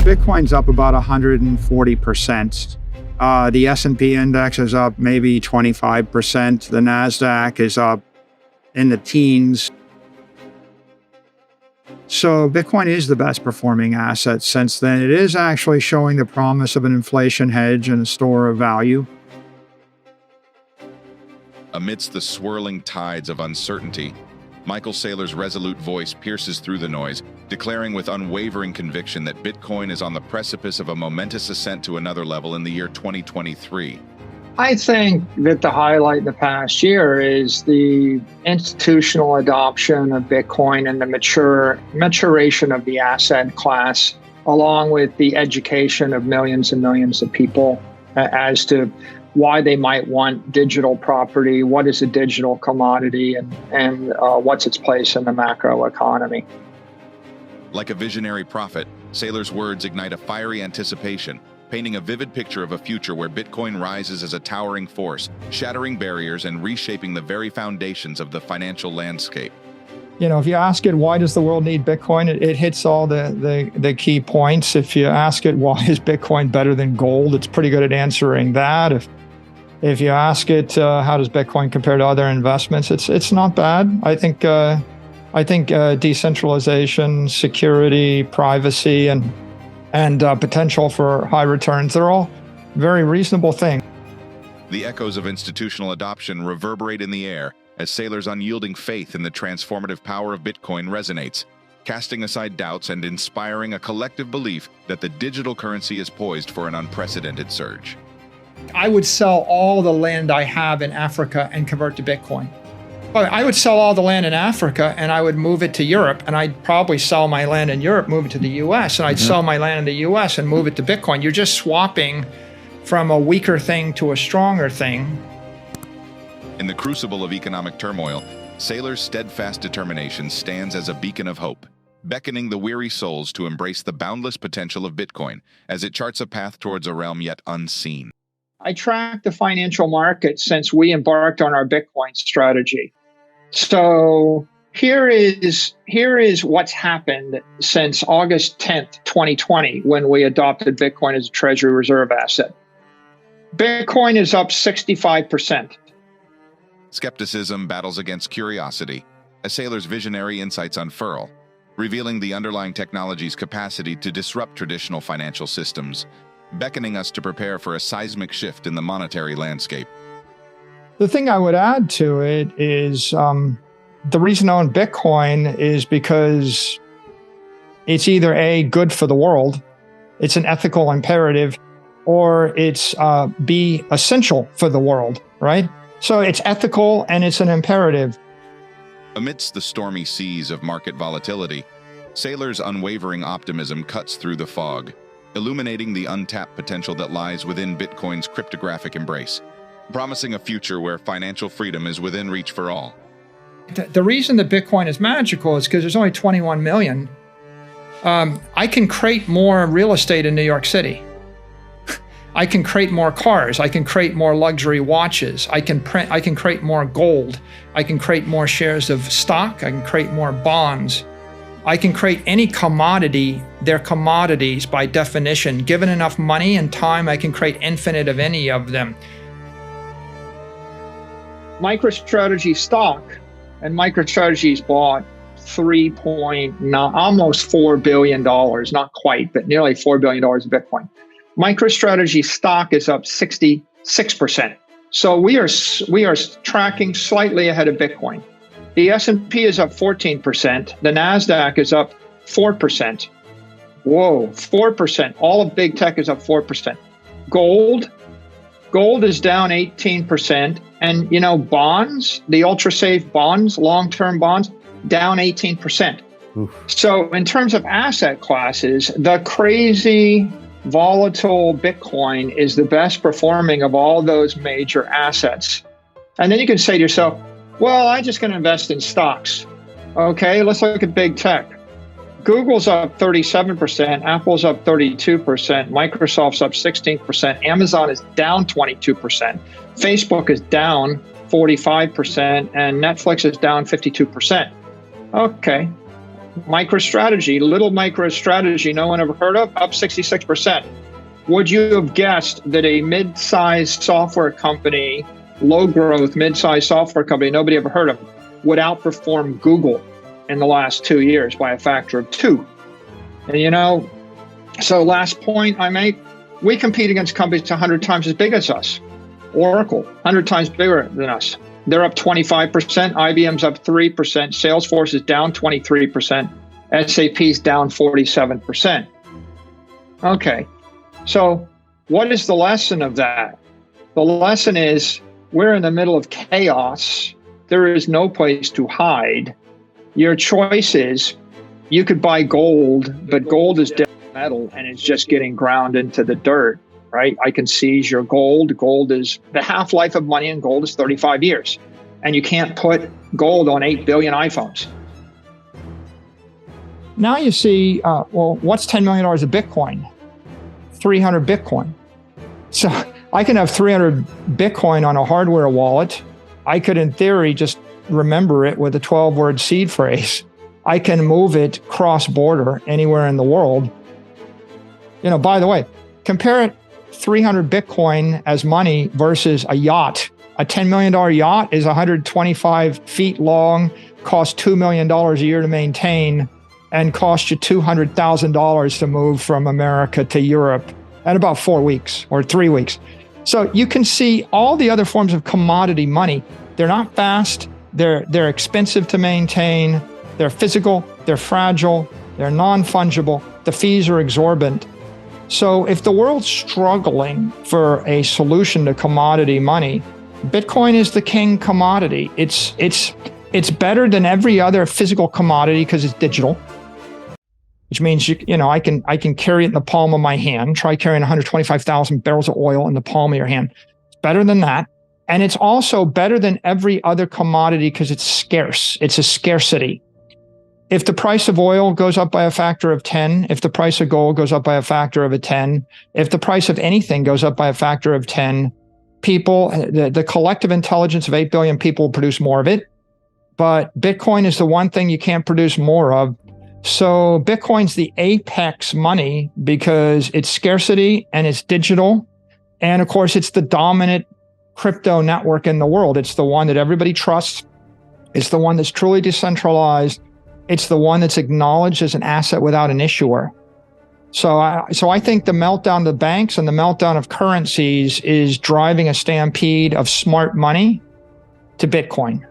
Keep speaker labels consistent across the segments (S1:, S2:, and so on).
S1: Bitcoin's up about 140%. The S&P index is up maybe 25%. The NASDAQ is up in the teens. So Bitcoin is the best performing asset since then. It is actually showing the promise of an inflation hedge and a store of value.
S2: Amidst the swirling tides of uncertainty, Michael Saylor's resolute voice pierces through the noise, declaring with unwavering conviction that Bitcoin is on the precipice of a momentous ascent to another level in the year 2023.
S3: I think that the highlight in the past year is the institutional adoption of Bitcoin and the maturation of the asset class, along with the education of millions and millions of people as to why they might want digital property, what is a digital commodity, and what's its place in the macro economy.
S2: Like a visionary prophet, Saylor's words ignite a fiery anticipation, painting a vivid picture of a future where Bitcoin rises as a towering force, shattering barriers and reshaping the very foundations of the financial landscape.
S4: You know, if you ask it, why does the world need Bitcoin? It hits all the key points. If you ask it, why is Bitcoin better than gold? It's pretty good at answering that. If you ask it, how does Bitcoin compare to other investments? It's not bad. I think decentralization, security, privacy, and potential for high returns, they're all very reasonable things.
S2: The echoes of institutional adoption reverberate in the air as Saylor's unyielding faith in the transformative power of Bitcoin resonates, casting aside doubts and inspiring a collective belief that the digital currency is poised for an unprecedented surge.
S4: I would sell all the land I have in Africa and convert to Bitcoin. I would sell all the land in Africa and I would move it to Europe, and I'd probably sell my land in Europe, move it to the US, and I'd sell my land in the US and move it to Bitcoin. You're just swapping from a weaker thing to a stronger thing.
S2: In the crucible of economic turmoil, Saylor's steadfast determination stands as a beacon of hope, beckoning the weary souls to embrace the boundless potential of Bitcoin as it charts a path towards a realm yet unseen.
S3: I tracked the financial markets since we embarked on our Bitcoin strategy. So here is what's happened since August 10th, 2020, when we adopted Bitcoin as a treasury reserve asset. Bitcoin is up 65%.
S2: Skepticism battles against curiosity as Saylor's visionary insights unfurl, revealing the underlying technology's capacity to disrupt traditional financial systems, beckoning us to prepare for a seismic shift in the monetary landscape.
S4: The thing I would add to it is the reason I own Bitcoin is because it's either A, good for the world, it's an ethical imperative, or it's B, essential for the world, right? So it's ethical and it's an imperative.
S2: Amidst the stormy seas of market volatility, Saylor's unwavering optimism cuts through the fog, illuminating the untapped potential that lies within Bitcoin's cryptographic embrace, promising a future where financial freedom is within reach for all.
S4: The reason that Bitcoin is magical is because there's only 21 million. I can create more real estate in New York City. I can create more cars. I can create more luxury watches. I can create more gold. I can create more shares of stock. I can create more bonds. I can create any commodity. They're commodities by definition. Given enough money and time, I can create infinite of any of them.
S3: MicroStrategy stock, and MicroStrategy's bought almost $4 billion, not quite, but nearly $4 billion of Bitcoin. MicroStrategy stock is up 66%. So we are tracking slightly ahead of Bitcoin. The S&P is up 14%. The NASDAQ is up 4%. Whoa, 4%. All of big tech is up 4%. Gold is down 18%. And, you know, bonds, the ultra safe bonds, long-term bonds, down 18%. Oof. So in terms of asset classes, the crazy volatile Bitcoin is the best performing of all those major assets. And then you can say to yourself, well, I'm just going to invest in stocks. Okay, let's look at big tech. Google's up 37%, Apple's up 32%, Microsoft's up 16%, Amazon is down 22%, Facebook is down 45%, and Netflix is down 52%. Okay, MicroStrategy, little MicroStrategy, no one ever heard of, up 66%. Would you have guessed that a mid-sized software company, low growth, mid-sized software company, nobody ever heard of, would outperform Google in the last 2 years by a factor of 2? And so last point I make, we compete against companies 100 times as big as us. Oracle, 100 times bigger than us. They're up 25%, IBM's up 3%, Salesforce is down 23%, SAP's down 47%. Okay, so what is the lesson of that? The lesson is we're in the middle of chaos. There is no place to hide. Your choice is you could buy gold, but gold is dead metal and it's just getting ground into the dirt, right? I can seize your gold. Gold is the half-life of money, and gold is 35 years. And you can't put gold on 8 billion iPhones.
S4: Now you see, what's $10 million of Bitcoin? 300 Bitcoin. So I can have 300 Bitcoin on a hardware wallet. I could, in theory, just remember it with a 12-word seed phrase. I can move it cross-border anywhere in the world. By the way, compare it 300 Bitcoin as money versus a yacht. A $10 million yacht is 125 feet long, costs $2 million a year to maintain, and costs you $200,000 to move from America to Europe in about 4 weeks or 3 weeks. So you can see all the other forms of commodity money. They're not fast. They're expensive to maintain. They're physical. They're fragile. They're non-fungible. The fees are exorbitant. So if the world's struggling for a solution to commodity money, Bitcoin is the king commodity. It's better than every other physical commodity because it's digital, which means I can carry it in the palm of my hand. Try carrying 125,000 barrels of oil in the palm of your hand. It's better than that. And it's also better than every other commodity because it's scarce. It's a scarcity. If the price of oil goes up by a factor of 10, if the price of gold goes up by a factor of 10, if the price of anything goes up by a factor of 10, people, the collective intelligence of 8 billion people will produce more of it. But Bitcoin is the one thing you can't produce more of. So Bitcoin's the apex money because it's scarcity and it's digital. And of course, it's the dominant crypto network in the world. It's the one that everybody trusts. It's the one that's truly decentralized. It's the one that's acknowledged as an asset without an issuer. So I think the meltdown of the banks and the meltdown of currencies is driving a stampede of smart money to Bitcoin.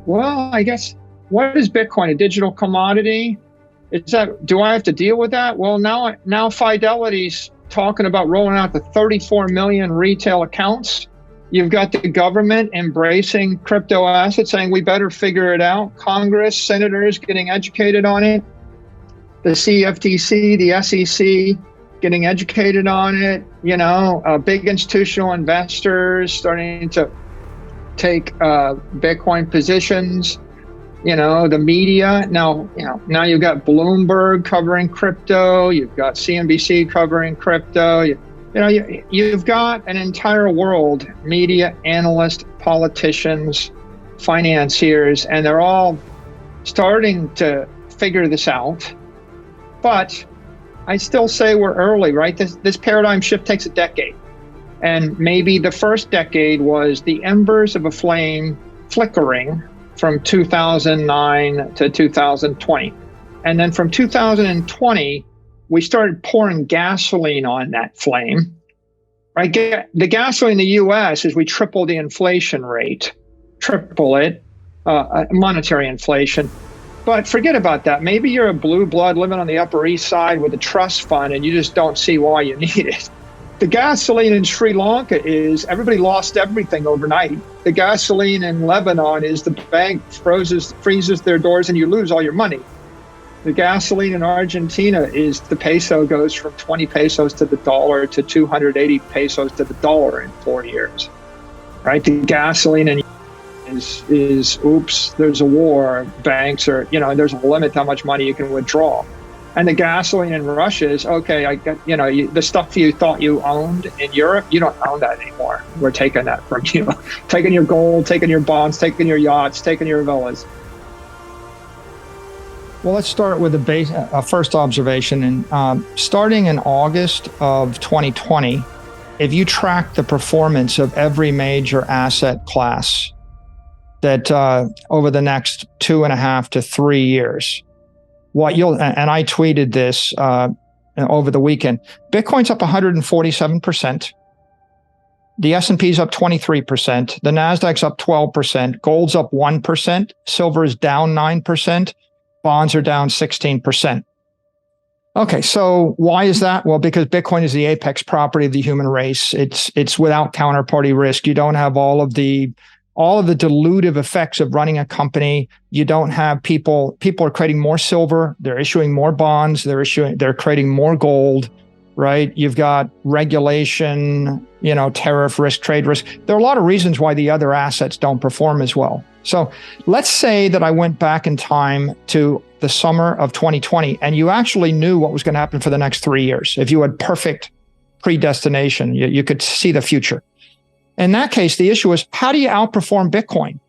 S3: Well, I guess, what is Bitcoin? A digital commodity? Do I have to deal with that? Well, now Fidelity's talking about rolling out the 34 million retail accounts. You've got the government embracing crypto assets, saying we better figure it out. Congress, senators getting educated on it. The CFTC, the SEC getting educated on it. Big institutional investors starting to take Bitcoin positions. The media. Now you've got Bloomberg covering crypto. You've got CNBC covering crypto. You've got an entire world, media, analysts, politicians, financiers, and they're all starting to figure this out. But I still say we're early, right? This paradigm shift takes a decade. And maybe the first decade was the embers of a flame flickering from 2009 to 2020. And then from 2020, we started pouring gasoline on that flame, right? The gasoline in the US is we triple the inflation rate, monetary inflation. But forget about that. Maybe you're a blue blood living on the Upper East Side with a trust fund and you just don't see why you need it. The gasoline in Sri Lanka is everybody lost everything overnight. The gasoline in Lebanon is the bank freezes their doors and you lose all your money. The gasoline in Argentina is the peso goes from 20 pesos to the dollar to 280 pesos to the dollar in 4 years, right? The gasoline in is oops, there's a war, banks are, there's a limit to how much money you can withdraw. And the gasoline in Russia is, okay, I got, the stuff you thought you owned in Europe, you don't own that anymore. We're taking that from you. Taking your gold, taking your bonds, taking your yachts, taking your villas.
S4: Well, let's start with a first observation. And starting in August of 2020, if you track the performance of every major asset class that over the next 2.5 to 3 years, and I tweeted this over the weekend, Bitcoin's up 147%. The S&P's up 23%. The NASDAQ's up 12%. Gold's up 1%. Silver is down 9%. Bonds are down 16%. Okay, so why is that? Well, because Bitcoin is the apex property of the human race. It's without counterparty risk. You don't have all of the dilutive effects of running a company. You don't have people are creating more silver, they're issuing more bonds, they're creating more gold, right? You've got regulation, tariff risk, trade risk. There are a lot of reasons why the other assets don't perform as well. So let's say that I went back in time to the summer of 2020 and you actually knew what was going to happen for the next 3 years. If you had perfect predestination, you could see the future. In that case, the issue is, how do you outperform Bitcoin?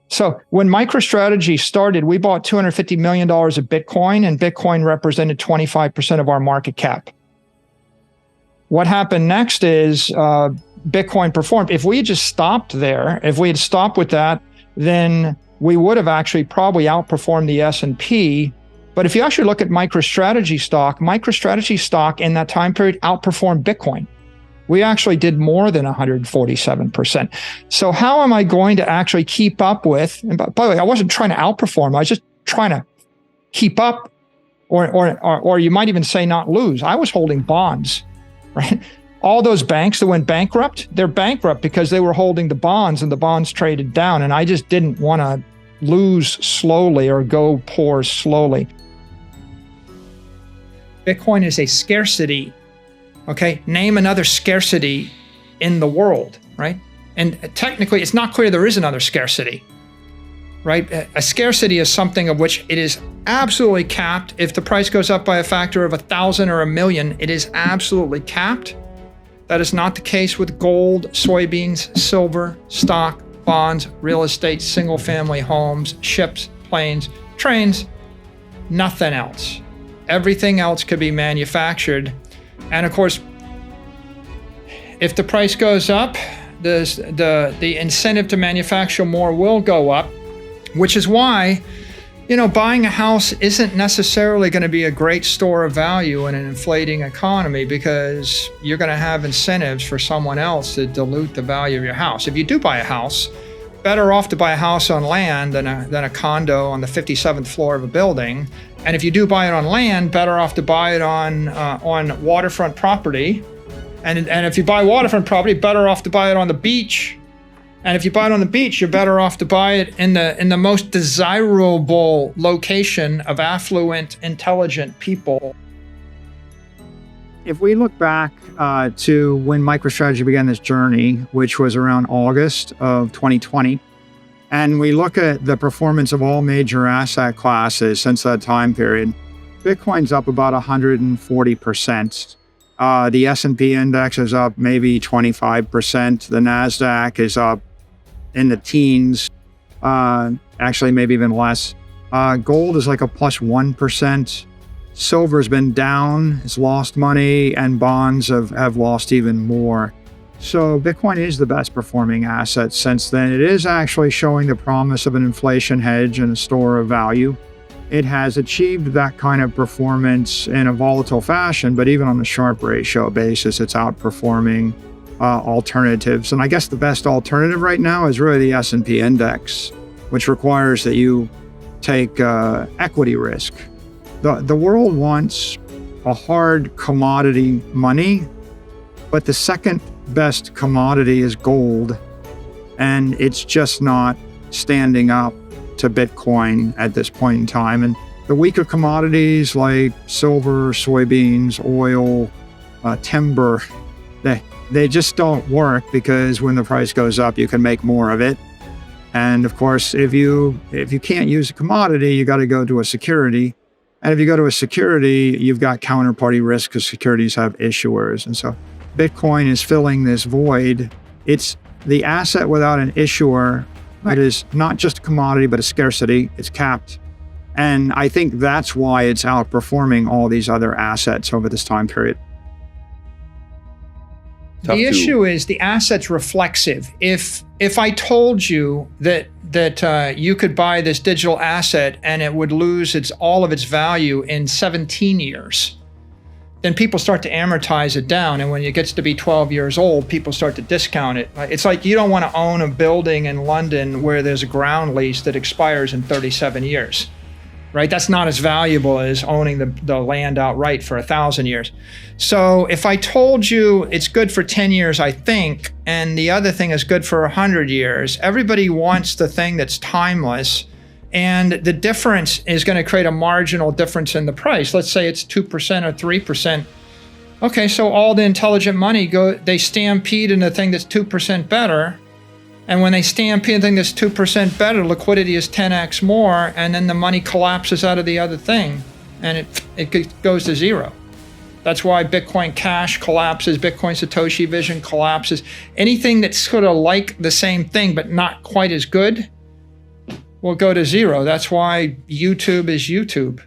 S4: So when MicroStrategy started, we bought $250 million of Bitcoin, and Bitcoin represented 25% of our market cap. What happened next is Bitcoin performed. If we had just stopped there, if we had stopped with that, then we would have actually probably outperformed the S&P. But if you actually look at MicroStrategy stock in that time period outperformed Bitcoin. We actually did more than 147%. So how am I going to actually keep up with, and by the way, I wasn't trying to outperform, I was just trying to keep up, or you might even say not lose. I was holding bonds, right? All those banks that went bankrupt, they're bankrupt because they were holding the bonds and the bonds traded down. And I just didn't want to lose slowly or go poor slowly. Bitcoin is a scarcity. Okay, name another scarcity in the world, right? And technically, it's not clear there is another scarcity, right? A scarcity is something of which it is absolutely capped. If the price goes up by a factor of 1,000 or 1,000,000, it is absolutely capped. That is not the case with gold, soybeans, silver, stock, bonds, real estate, single-family homes, ships, planes, trains, nothing else. Everything else could be manufactured. And of course, if the price goes up, the incentive to manufacture more will go up, which is why, buying a house isn't necessarily going to be a great store of value in an inflating economy, because you're going to have incentives for someone else to dilute the value of your house. If you do buy a house, better off to buy a house on land than a condo on the 57th floor of a building. And if you do buy it on land, better off to buy it on waterfront property. And if you buy waterfront property, better off to buy it on the beach. And if you buy it on the beach, you're better off to buy it in the most desirable location of affluent, intelligent people.
S1: If we look back to when MicroStrategy began this journey, which was around August of 2020, and we look at the performance of all major asset classes since that time period, Bitcoin's up about 140%. The S&P index is up maybe 25%. The NASDAQ is up in the teens, actually maybe even less. Gold is like a plus 1%. Silver's been down, it's lost money, and bonds have lost even more. So Bitcoin is the best performing asset since then. It is actually showing the promise of an inflation hedge and a store of value. It has achieved that kind of performance in a volatile fashion, but even on a Sharpe ratio basis, it's outperforming alternatives. And I guess the best alternative right now is really the S&P index, which requires that you take equity risk. The world wants a hard commodity money, but the second best commodity is gold, and it's just not standing up to Bitcoin at this point in time. And the weaker commodities like silver, soybeans, oil, timber, they just don't work, because when the price goes up, you can make more of it. And of course, if you can't use a commodity, you got to go to a security. And if you go to a security, you've got counterparty risk, because securities have issuers. And so Bitcoin is filling this void. It's the asset without an issuer. It is not just a commodity, but a scarcity. It's capped. And I think that's why it's outperforming all these other assets over this time period.
S4: The issue is the asset's reflexive. If I told you that you could buy this digital asset and it would lose all of its value in 17 years, then people start to amortize it down. And when it gets to be 12 years old, people start to discount it. It's like you don't want to own a building in London where there's a ground lease that expires in 37 years, right? That's not as valuable as owning the land outright for 1,000 years. So if I told you it's good for 10 years, I think, and the other thing is good for 100 years, everybody wants the thing that's timeless. And the difference is going to create a marginal difference in the price. Let's say it's 2% or 3%. Okay, so all the intelligent money they stampede in the thing that's 2% better. And when they stampede in the thing that's 2% better, liquidity is 10x more, and then the money collapses out of the other thing, and it goes to zero. That's why Bitcoin Cash collapses, Bitcoin Satoshi Vision collapses. Anything that's sort of like the same thing but not quite as good will go to zero. That's why YouTube is YouTube.